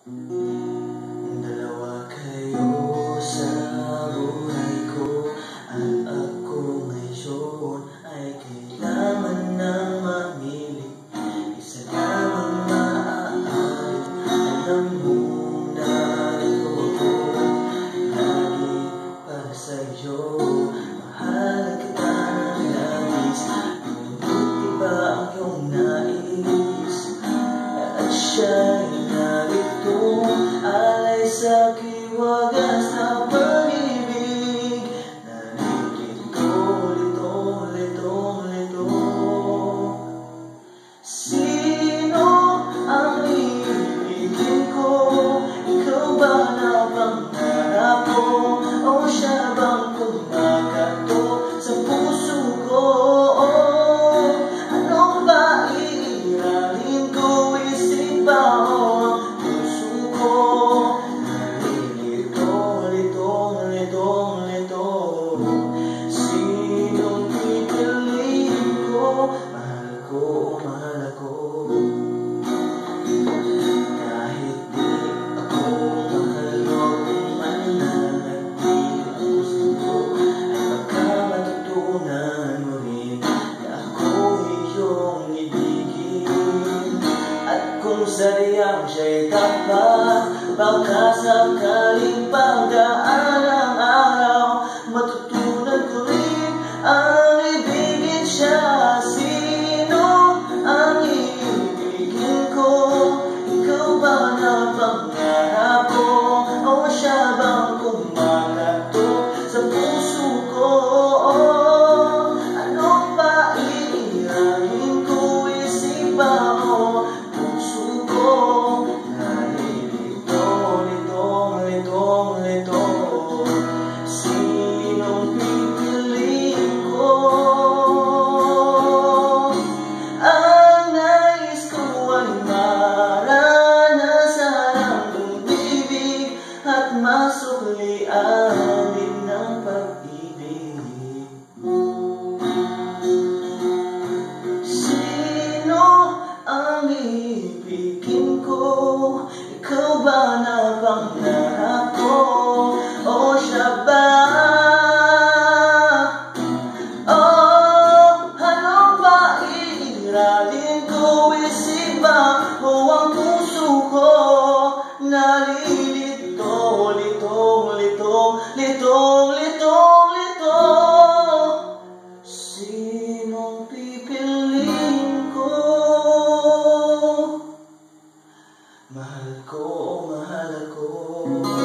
Dalawa kayo sa buhay ko, at ako ngayon ay kailangan ng mamili. Isa lamang maaari, alam mo na ito ako lagi para sa'yo. Mahal kita ng labis, ngunit iba ang iyong nais, at siya'y narito alay sa kiwagas na pag-ibig. Nalilito, lito, lito, lito. Sino ang iibigin ko? Ikaw ba na pangarap ko? O siya bang kumakato sa puso ko? Ano ba iiralin ko? Isip ba o puso ko? Nalilito, litong, litong, lito. Sinong pipiliin ko? Mahal ko, mahal ako. Kahit di ako mahal o kung mananatili ang gusto ko, ay baka matutunan mo rin na ako iyong ibigin. At kung sadyang siya'y tapat, baka sakaling pagdaan ang araw, matutunan ko rin ang ibigin siya. Sino ang iibigin ko? Ikaw ba na pangarap ko? O siya bang kumakato sa puso ko? Ano ba iiralin ko? Isip ba o puso ko? Nalilito, litong, litong, lito. Sinong pipiliin ko? Ang nais ko ay maranasan ang umibig at masuklian din ng pag-ibig. Sino ang iibigin ko? Ikaw ba na pangarap ko? O siya ba? Ano ba iiralin ko? Isip ba o ang puso ko? Nalilito, litong, litong, litong, litong, lito. Sinong pipiliin ko? Mahal ko, mahal ako.